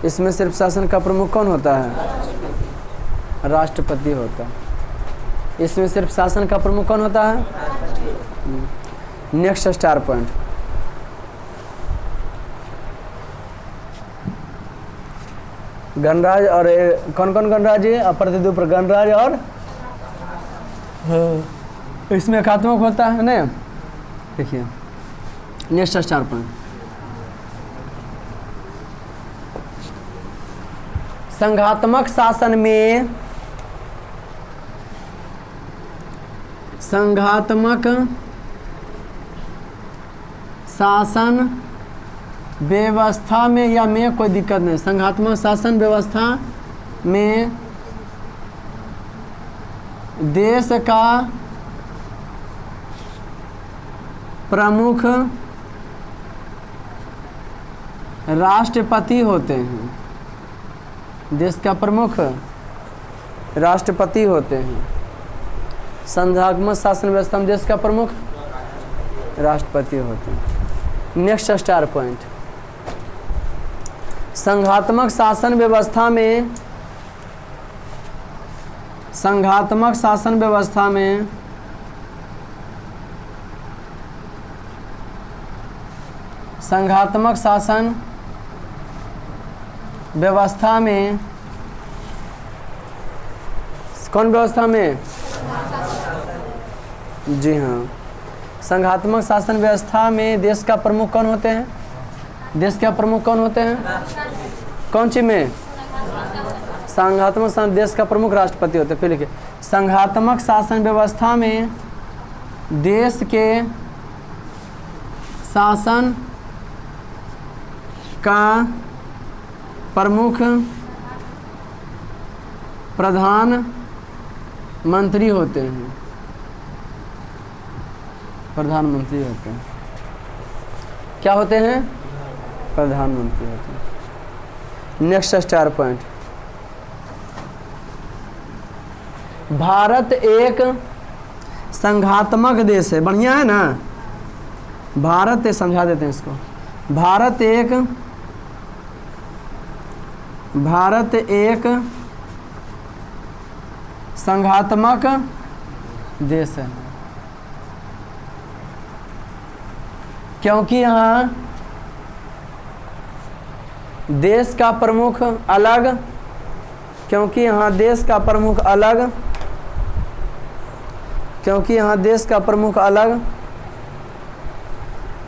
इसमें सिर्फ शासन का प्रमुख कौन होता है? राष्ट्रपति होता है। इसमें सिर्फ शासन का प्रमुख कौन होता है? नेक्स्ट स्टार पॉइंट, गणराज्य और कौन कौन गणराज्य? अप्रत्यक्ष पर गणराज्य और इसमें एकात्मक होता है ना। देखिए नेक्स्ट स्टार पॉइंट, संघात्मक शासन में संघात्मक शासन व्यवस्था में या में कोई दिक्कत नहीं। संघात्मक शासन व्यवस्था में देश का प्रमुख राष्ट्रपति होते हैं। देश का प्रमुख राष्ट्रपति होते हैं। संघात्मक शासन व्यवस्था में देश का प्रमुख राष्ट्रपति होते हैं। नेक्स्ट स्टार पॉइंट, संघात्मक शासन व्यवस्था में संघात्मक शासन व्यवस्था में संघात्मक शासन व्यवस्था में कौन व्यवस्था में? जी हाँ, संघात्मक शासन व्यवस्था में देश का प्रमुख कौन होते हैं? देश का प्रमुख कौन होते हैं? कौन सी में? संघात्मक शासन देश का प्रमुख राष्ट्रपति होते हैं। फिर लिखिए, संघात्मक शासन व्यवस्था में देश के शासन का प्रमुख प्रधानमंत्री होते हैं। प्रधानमंत्री होते हैं। क्या होते हैं? प्रधानमंत्री होते हैं। नेक्स्ट स्टार पॉइंट, भारत एक संघात्मक देश है। बढ़िया है ना? भारत एक, समझा देते हैं इसको, भारत एक संघात्मक देश है, क्योंकि यहाँ देश का प्रमुख अलग, क्योंकि यहाँ देश का प्रमुख अलग, क्योंकि यहाँ देश का प्रमुख अलग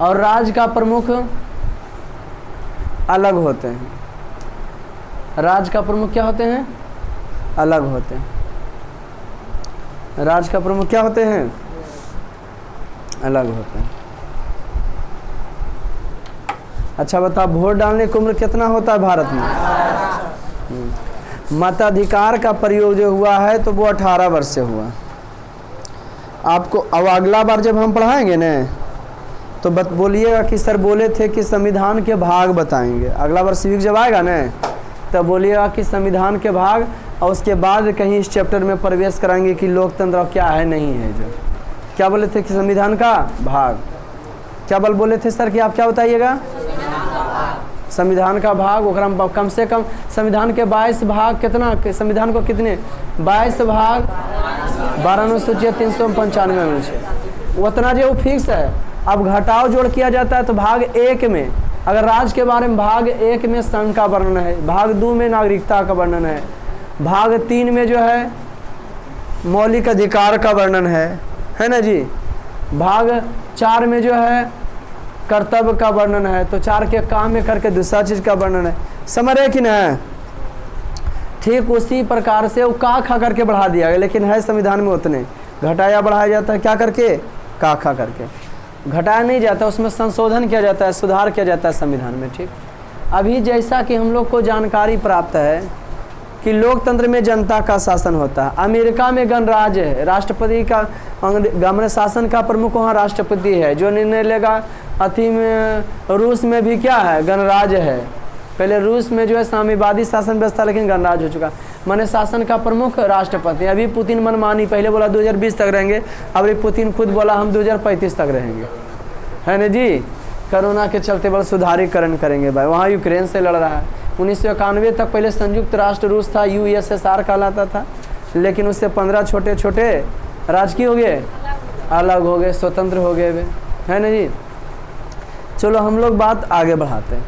और राज्य का प्रमुख अलग होते हैं। राज्य का प्रमुख क्या होते हैं? अलग होते हैं। राज्य का प्रमुख क्या होते हैं? अलग होते हैं। अच्छा बताओ, वोट डालने की उम्र कितना होता है भारत में? मताधिकार का प्रयोग जो हुआ है तो वो 18 वर्ष से हुआ। आपको अब अगला बार जब हम पढ़ाएंगे ना तो बोलिएगा कि सर बोले थे कि संविधान के भाग बताएंगे। अगला बार सिविक जब आएगा ना तब बोलिएगा कि संविधान के भाग, और उसके बाद कहीं इस चैप्टर में प्रवेश कराएंगे कि लोकतंत्र क्या है नहीं है। जो क्या बोले थे कि संविधान का भाग, क्या बोले थे सर कि आप क्या बताइएगा? संविधान का भाग, ओकरा में कम से कम संविधान के 22 भाग, कितना संविधान को कितने 22 भाग 12 अनुसूचित 395 में से उतना जो फिक्स है। अब घटाव जोड़ किया जाता है तो भाग 1 में अगर राज्य के बारे में भाग 1 में संघ का वर्णन है, भाग 2 में नागरिकता का वर्णन है, भाग 3 में जो है मौलिक अधिकार का वर्णन है ना जी, भाग 4 में जो है कर्तव्य का वर्णन है, तो 4 के काम में करके दूसरा चीज़ का वर्णन है। समझ रहे कि ना? ठीक उसी प्रकार से वो का खा करके बढ़ा दिया गया, लेकिन है संविधान में उतने, घटाया बढ़ाया जाता है क्या करके? का खा करके। घटाया नहीं जाता, उसमें संशोधन किया जाता है, सुधार किया जाता है संविधान में। ठीक, अभी जैसा कि हम लोग को जानकारी प्राप्त है कि लोकतंत्र में जनता का शासन होता है। अमेरिका में गणराज्य है, राष्ट्रपति का गण शासन का प्रमुख वहाँ राष्ट्रपति है जो निर्णय लेगा। अथी में रूस में भी क्या है? गणराज्य है। पहले रूस में जो है साम्यवादी शासन व्यवस्था, लेकिन गणराज्य हो चुका। माने शासन का प्रमुख राष्ट्रपति। अभी पुतिन मनमानी, पहले बोला 2020 तक रहेंगे, अब पुतिन खुद बोला हम 2035 तक रहेंगे, है ना जी। कोरोना के चलते बड़ा सुधारीकरण करेंगे भाई। वहाँ यूक्रेन से लड़ रहा है। 1991 तक पहले संयुक्त राष्ट्र रूस था, USSR कहलाता था, लेकिन उससे 15 छोटे छोटे राज्य हो गए, अलग हो गए, स्वतंत्र हो गए वे, है ना जी। चलो हम लोग बात आगे बढ़ाते हैं।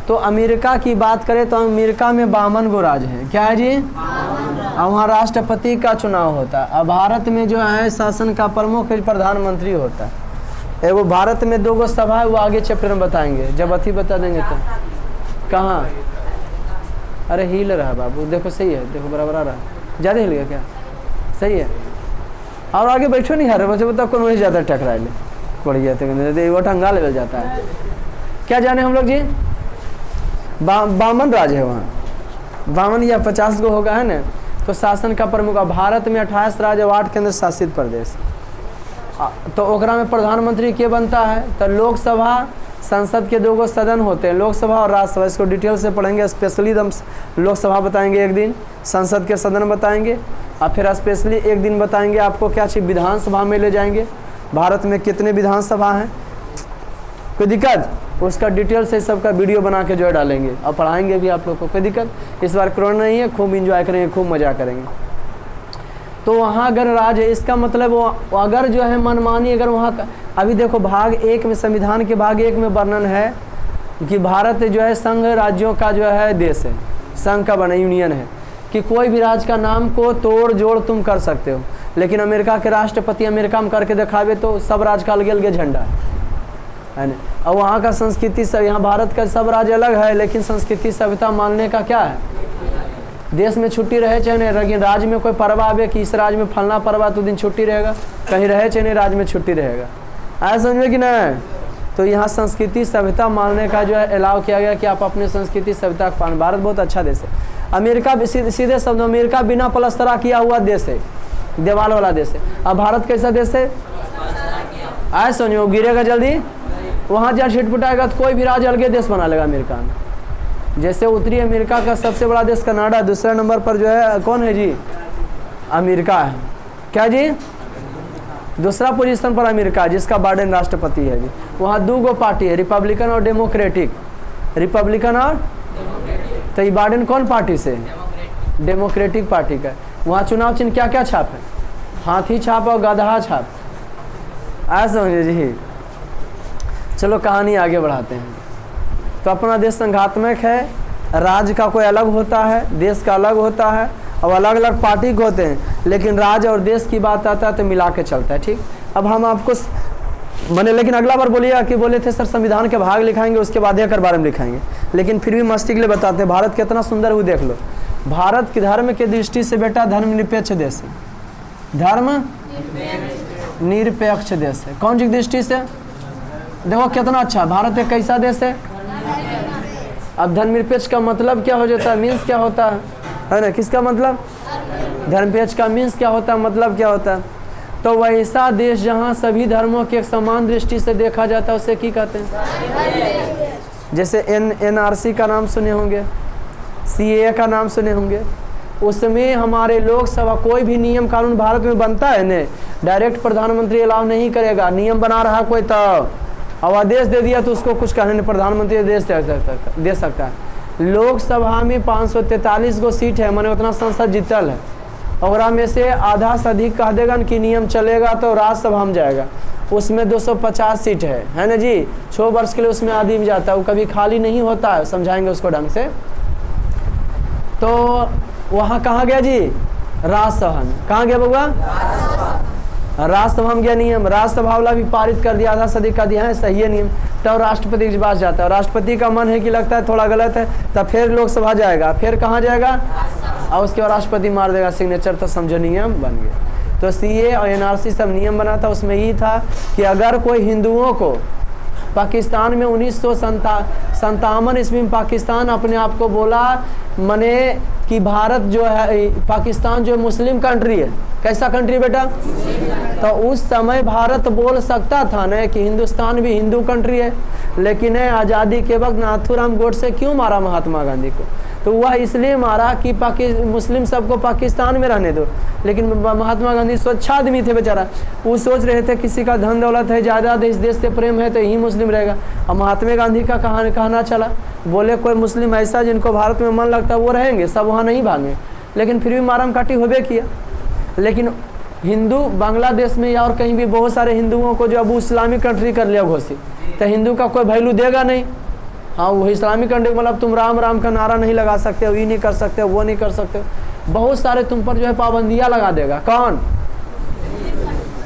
तो अमेरिका की बात करें तो अमेरिका में 52 गो राज्य हैं। क्या है जी? और वहाँ राष्ट्रपति का चुनाव होता है। अब भारत में जो है शासन का प्रमुख प्रधानमंत्री होता है। एगो भारत में 2 गो सभा है, वो आगे चैप्टर में बताएंगे, जब अथी बता देंगे तो। कहाँ? अरे हिल रहा है बाबू, देखो सही है, देखो बराबर आ रहा है। ज़्यादा हिल गया क्या? सही है। और आगे बैठो नहीं यार, बच्चे बताओ कौन वही ज़्यादा टकरा ले बढ़िया थे, वो टंगा लेवल जाता है। क्या जाने हम लोग जी? 52 राज्य है वहाँ, 52 या 50 गो होगा, है ना। तो शासन का प्रमुख भारत में 28 राज्य और 8 केंद्र शासित प्रदेश। तो ओकरा में प्रधानमंत्री के बनता है? तो लोकसभा संसद के 2 गो सदन होते हैं, लोकसभा और राज्यसभा। इसको डिटेल से पढ़ेंगे, स्पेशली हम लोकसभा बताएंगे एक दिन, संसद के सदन बताएंगे, और फिर स्पेशली एक दिन बताएंगे आपको क्या चीज़ विधानसभा में ले जाएंगे। भारत में कितने विधानसभा हैं, कोई दिक्कत? उसका डिटेल से सबका वीडियो बना के जो है डालेंगे और पढ़ाएंगे भी आप लोग को, कोई दिक्कत? इस बार कोरोना नहीं है, खूब इंजॉय करेंगे, खूब मज़ा करेंगे। तो वहाँ गणराज्य है, इसका मतलब वो अगर जो है मनमानी, अगर वहाँ का अभी देखो भाग 1 में, संविधान के भाग 1 में वर्णन है कि भारत जो है संघ राज्यों का जो है देश है, संघ का बना यूनियन है, कि कोई भी राज्य का नाम को तोड़ जोड़ तुम कर सकते हो। लेकिन अमेरिका के राष्ट्रपति अमेरिका में करके दिखावे तो सब राज का अलग अलग झंडा है ना। और वहाँ का संस्कृति सब, यहाँ भारत का सब राज्य अलग है, लेकिन संस्कृति सभ्यता मानने का क्या है, देश में छुट्टी रहे चाहे नहीं, लेकिन राज्य में कोई पर्व आवे कि इस राज्य में फलना पर्व तो दिन छुट्टी रहेगा, कहीं रहे चाहे नहीं राज्य में छुट्टी रहेगा, ऐसा समझे कि नहीं। तो यहाँ संस्कृति सभ्यता मानने का जो है अलाउ किया गया कि आप अपने संस्कृति सभ्यता का पालन। भारत बहुत अच्छा देश है। अमेरिका सीधे शब्द, अमेरिका बिना पलस्तरा किया हुआ देश है, देवाल वाला देश है। अब भारत कैसा देश है, आए समझो, गिरेगा जल्दी, वहाँ जहाँ छिटपुटाएगा तो कोई भी राज्य अलग देश बना लेगा अमेरिका में। जैसे उत्तरी अमेरिका का सबसे बड़ा देश कनाडा, दूसरे नंबर पर जो है कौन है जी, अमेरिका है। क्या जी, दूसरा पोजीशन पर अमेरिका, जिसका बाइडेन राष्ट्रपति है जी। वहाँ 2 पार्टी है, रिपब्लिकन और डेमोक्रेटिक, रिपब्लिकन और, तो ये बाइडेन कौन पार्टी से, डेमोक्रेटिक पार्टी का। वहाँ चुनाव चिन्ह क्या क्या छाप है, हाथी छाप और गधा छाप, ऐसा समझिए जी। चलो कहानी आगे बढ़ाते हैं। तो अपना देश संघात्मक है, राज्य का कोई अलग होता है, देश का अलग होता है, और अलग अलग पार्टी के होते हैं, लेकिन राज्य और देश की बात आता है तो मिला के चलता है। ठीक, अब हम आपको मैंने, लेकिन अगला बार बोलिएगा कि बोले थे सर संविधान के भाग लिखाएंगे उसके बाद एकर बारे में लिखाएंगे, लेकिन फिर भी मस्ती के लिए बताते हैं। भारत कितना सुंदर हुआ देख लो। भारत के धर्म के दृष्टि से बेटा धर्मनिरपेक्ष देश है, धर्म निरपेक्ष देश है। कौन सी दृष्टि से, देखो कितना अच्छा, भारत एक कैसा देश है। अब धर्मनिरपेक्ष का मतलब क्या हो जाता है, मीन्स क्या होता है ना, किसका मतलब, धर्मनिरपेक्ष का मीन्स क्या होता है, मतलब क्या होता है। तो वैसा देश जहाँ सभी धर्मों के एक समान दृष्टि से देखा जाता है उसे क्या कहते हैं। जैसे NRC का नाम सुने होंगे, CAA का नाम सुने होंगे, उसमें हमारे लोकसभा कोई भी नियम कानून भारत में बनता है न, डायरेक्ट प्रधानमंत्री अलाउ नहीं करेगा। नियम बना रहा कोई तो अब आदेश दे दिया तो उसको कुछ कहने नहीं, प्रधानमंत्री आदेश दे सकता है। लोकसभा में 543 गो सीट है, मैंने उतना संसद जीतल है, और में से आधा से अधिक कह देगा कि नियम चलेगा तो राज्यसभा में जाएगा, उसमें 250 सीट है ना जी। 6 वर्ष के लिए उसमें आदमी में जाता है, वो कभी खाली नहीं होता है, समझाएंगे उसको ढंग से। तो वहाँ कहाँ गया जी, राज्यसभा में, कहाँ गया बउआ, राज्यसभा में गया नियम, राज्यसभा वाला भी पारित कर दिया, आधा से अधिक का दिया है, सही है नियम। तब राष्ट्रपति के पास जाता है, राष्ट्रपति का मन है कि लगता है थोड़ा गलत है, तब फिर लोकसभा जाएगा, फिर कहाँ जाएगा, और उसके बाद राष्ट्रपति मार देगा सिग्नेचर, तो समझो नियम बन गया। तो CA और NRC सब नियम बना था, उसमें ये था कि अगर कोई हिंदुओं को पाकिस्तान में 1957 ईस्वी में पाकिस्तान अपने आप को बोला, मने कि भारत जो है, पाकिस्तान जो मुस्लिम कंट्री है, कैसा कंट्री बेटा, तो उस समय भारत बोल सकता था ना कि हिंदुस्तान भी हिंदू कंट्री है, लेकिन आज़ादी के वक्त नाथूराम गोडसे क्यों मारा महात्मा गांधी को, तो वह इसलिए मारा कि मुस्लिम सबको पाकिस्तान में रहने दो। लेकिन महात्मा गांधी स्वच्छ आदमी थे बेचारा, वो सोच रहे थे किसी का धन दौलत है, जायदाद इस देश से प्रेम है तो यही मुस्लिम रहेगा। और महात्मा गांधी का कहना चला, बोले कोई मुस्लिम ऐसा जिनको भारत में मन लगता है वो रहेंगे, सब वहाँ नहीं भागें, लेकिन फिर भी मारम काटी होबे किया। लेकिन हिंदू बांग्लादेश में या और कहीं भी बहुत सारे हिंदुओं को जो अब इस्लामिक कंट्री कर लिया घोषित, तो हिंदू का कोई वैल्यू देगा नहीं। हाँ, वो इस्लामिक कंट्री मतलब तुम राम राम का नारा नहीं लगा सकते हो, ये नहीं कर सकते हो, वो नहीं कर सकते हो, बहुत सारे तुम पर जो है पाबंदियाँ लगा देगा। कौन,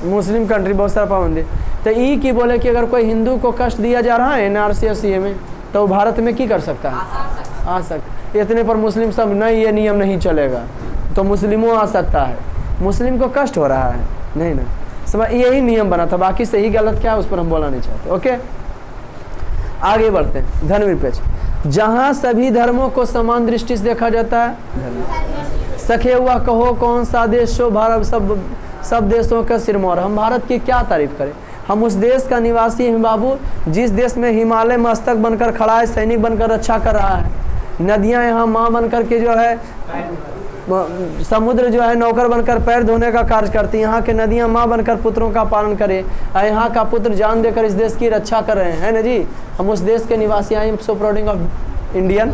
मुस्लिम कंट्री, बहुत सारा पाबंदी। तो ई की बोले कि अगर कोई हिंदू को कष्ट दिया जा रहा है NRC और CA में, तो भारत में क्या कर सकता है, आ सकता। इतने पर मुस्लिम सब नहीं, ये नियम नहीं चलेगा, तो मुस्लिमों आ सकता है, मुस्लिम को कष्ट हो रहा है नहीं ना, समझ, यही नियम बना था, बाकी सही गलत क्या है उस पर हम बोला नहीं चाहते। ओके, आगे बढ़ते हैं। धर्मनिरपेक्ष, जहाँ सभी धर्मों को समान दृष्टि से देखा जाता है। सखे हुआ कहो कौन सा देश हो, भारत सब देशों का सिरमौर। हम भारत की क्या तारीफ करें, हम उस देश का निवासी हैं बाबू, जिस देश में हिमालय मस्तक बनकर खड़ा है, सैनिक बनकर रक्षा कर रहा है, नदियाँ यहाँ माँ बनकर के जो है, समुद्र जो है नौकर बनकर पैर धोने का कार्य करती है, यहाँ के नदियाँ माँ बनकर पुत्रों का पालन करें, यहाँ का पुत्र जान देकर इस देश की रक्षा कर रहे हैं ना जी। हम उस देश के निवासी, I am so proud of Indian,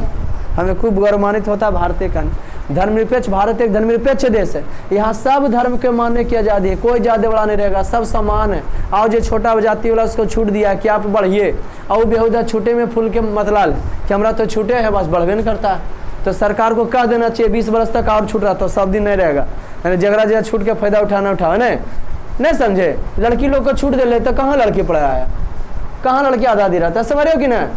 हमें खूब गौरवान्वित होता है भारतीय का। धर्मनिरपेक्ष, भारत एक धर्मनिरपेक्ष देश है, यहाँ सब धर्म के मानने की आज़ादी है, कोई जाति बड़ा नहीं रहेगा, सब समान है। और जो छोटा जाति वाला उसको छूट दिया कि आप बढ़िए, और बेहुदा छूटे में फूल के मतलाल कि हमारा तो छूटे है बस, बढ़वे नहीं करता है। तो सरकार को कह देना चाहिए 20 वर्ष तक और छूट रहा तो सब दिन नहीं रहेगा, जगरा जगह छूट के फायदा उठाना उठाओ नहीं समझे। लड़की लोग को छूट दे ले तो कहाँ लड़की पढ़ा है, कहाँ लड़की आज़ादी रहता है, समझ रहे हो कि ना।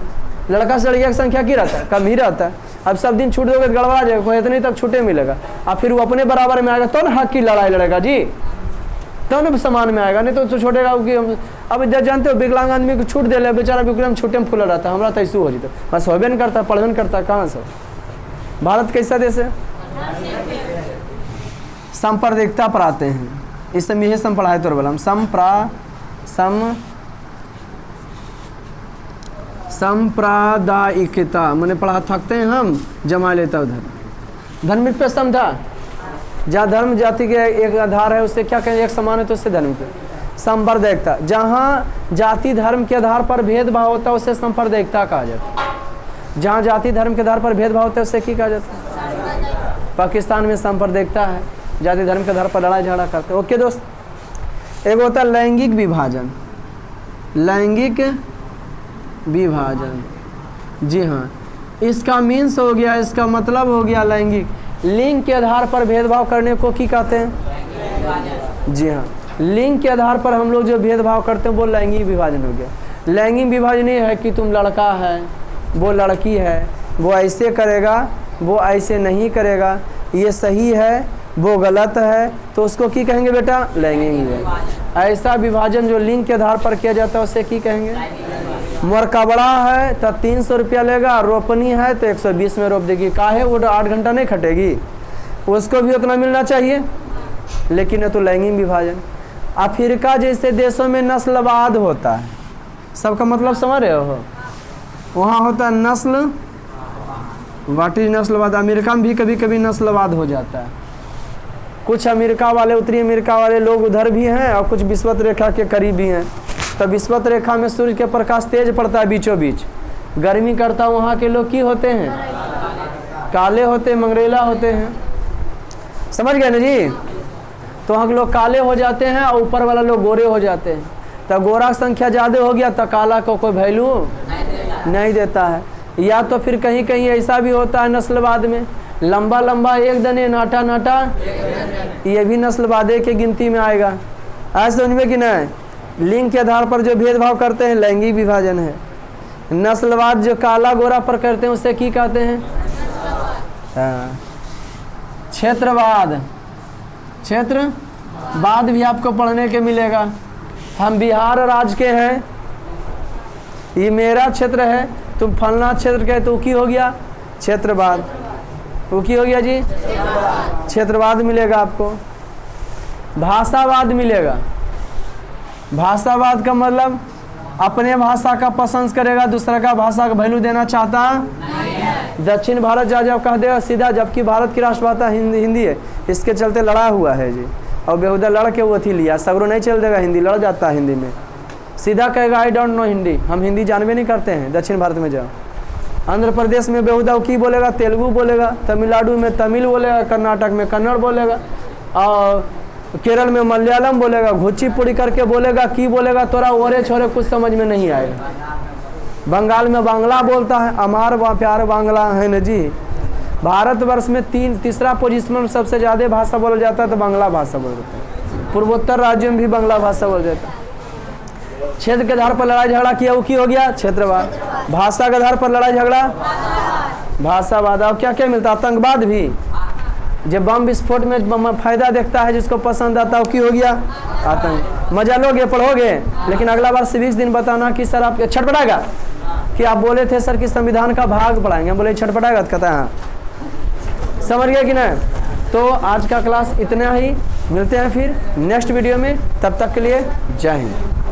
लड़का से लड़कियों की संख्या की रहता है, कम ही रहता है। अब सब दिन छूट दोगे गड़बड़ा जाएगा, इतने तक छूटे मिलेगा। अब फिर वो अपने बराबर में आएगा तो ना हक की लड़ाई लड़ेगा जी, तो ना समान में आएगा, नहीं तो छोड़ेगा कि अब जानते हो विकलांग आदमी को छूट दे ले, बेचारा विकलांग छूटे में फूला रहता है। हमारा तो ऐसा हो जाता, बस होबे नहीं करता, पढ़बे नहीं करता, कहाँ से। भारत कैसा देश है, सांप्रदायिकता पर आते हैं। इस समय यही सम पढ़ाए तो बोला हम सांप्रदायिकता मैंने पढ़ा, थकते हैं हम, जमा लेता उधर। धर्म पे सम था, जहाँ धर्म जाति के एक आधार है उससे क्या कहें, एक समान है तो उससे धर्म पे। सांप्रदायिकता, जहाँ जाति धर्म के आधार पर भेदभाव होता है उसे सांप्रदायिकता कहा जाता है। जहाँ जाति धर्म के आधार पर भेदभाव होता है उससे क्या कहा जाता है। पाकिस्तान में सांप्रदायिकता है, जाति धर्म के आधार पर लड़ाई झगड़ा करते हैं। ओके दोस्त, एक होता है लैंगिक विभाजन। लैंगिक विभाजन, जी हाँ, इसका मीन्स हो गया, इसका मतलब हो गया लैंगिक, लिंग के आधार पर भेदभाव करने को क्या कहते हैं। जी हाँ, लिंग के आधार पर हम लोग जो भेदभाव करते हैं वो लैंगिक विभाजन हो गया। लैंगिक विभाजन ये है कि तुम लड़का है, वो लड़की है, वो ऐसे करेगा, वो ऐसे नहीं करेगा, ये सही है, वो गलत है, तो उसको क्या कहेंगे बेटा, लैंगिक विभाजन। ऐसा विभाजन जो लिंग के आधार पर किया जाता है उसे क्या कहेंगे। मरकबड़ा है तो 300 रुपया लेगा, रोपनी है तो 120 में रोप देगी, काहे वो 8 घंटा नहीं खटेगी, उसको भी उतना मिलना चाहिए। लेकिन ये तो लैंगिक विभाजन। अफ्रीका जैसे देशों में नस्लवाद होता है, सबका मतलब समझ रहे हो, वहाँ होता है नस्ल, व्हाट इज नस्लवाद। अमेरिका में भी कभी कभी नस्लवाद हो जाता है। कुछ अमेरिका वाले, उत्तरी अमेरिका वाले लोग उधर भी हैं और कुछ विषुवत रेखा के करीब भी हैं। तो विषुवत रेखा में सूर्य के प्रकाश तेज पड़ता है, बीचों बीच गर्मी करता, वहाँ के लोग की होते हैं, काले होते हैं, मंगरेला होते हैं, समझ गए ना जी। तो वहाँ के लोग काले हो जाते हैं और ऊपर वाला लोग गोरे हो जाते हैं। तो गोरा संख्या ज़्यादा हो गया तो काला को कोई वैल्यू नहीं देता है। या तो फिर कहीं कहीं ऐसा भी होता है नस्लवाद में, लंबा लंबा एक दने, नाटा नाटा, ये भी नस्लवादे की गिनती में आएगा। आज समझ में कि नहीं। लिंग के आधार पर जो भेदभाव करते हैं लैंगिक विभाजन है। नस्लवाद जो काला गोरा पर करते हैं उसे क्या कहते हैं, क्षेत्रवाद। क्षेत्रवाद भी आपको पढ़ने के मिलेगा। हम बिहार राज्य के हैं, ये मेरा क्षेत्र है, तुम फलना क्षेत्र के, तो की हो गया क्षेत्रवाद, वो की हो गया जी, क्षेत्रवाद मिलेगा आपको। भाषावाद मिलेगा। भाषावाद का मतलब अपने भाषा का पसंद करेगा, दूसरा का भाषा का वैल्यू देना चाहता नहीं। दक्षिण भारत जब कह देगा सीधा, जबकि भारत की राष्ट्रभाषा हिंदी है, इसके चलते लड़ा हुआ है जी। और बेहुदा लड़ के वो थी लिया, सगरों नहीं चल देगा, हिंदी लड़ जाता है हिंदी में। सीधा कहेगा आई डोंट नो हिंदी, हम हिंदी जानवे नहीं करते हैं। दक्षिण भारत में जाओ, आंध्र प्रदेश में बेहुदा की बोलेगा, तेलुगु बोलेगा, तमिलनाडु में तमिल बोलेगा, कर्नाटक में कन्नड़ बोलेगा, और केरल में मलयालम बोलेगा, घुच्चीपुड़ी करके बोलेगा, की बोलेगा, तोरा ओरे छोरे कुछ समझ में नहीं आएगा। बंगाल में बांग्ला बोलता है, अमार प्यार बांग्ला है न जी। भारतवर्ष में तीसरा पोजीशन में सबसे ज़्यादा भाषा बोला जाता है तो बांग्ला भाषा बोला जाता है। पूर्वोत्तर राज्यों में भी बांग्ला भाषा बोला जाता है। क्षेत्र के आधार पर लड़ाई झगड़ा किया, वो की हो गया क्षेत्रवाद। भाषा के आधार पर लड़ाई झगड़ा भाषावाद। और क्या क्या मिलता है, आतंकवाद भी। जब बम विस्फोट में फायदा देखता है, जिसको पसंद आता है, वो की हो गया आतंक। मजा लोगे, पढ़ोगे, लेकिन अगला बार सिविक्स दिन बताना कि सर आप छटपटाएगा कि आप बोले थे सर कि संविधान का भाग पढ़ाएंगे, बोले छटपटाएगा, तो कहता है हाँ। समझ गया कि नहीं। तो आज का क्लास इतना ही, मिलते हैं फिर नेक्स्ट वीडियो में, तब तक के लिए जय हिंद।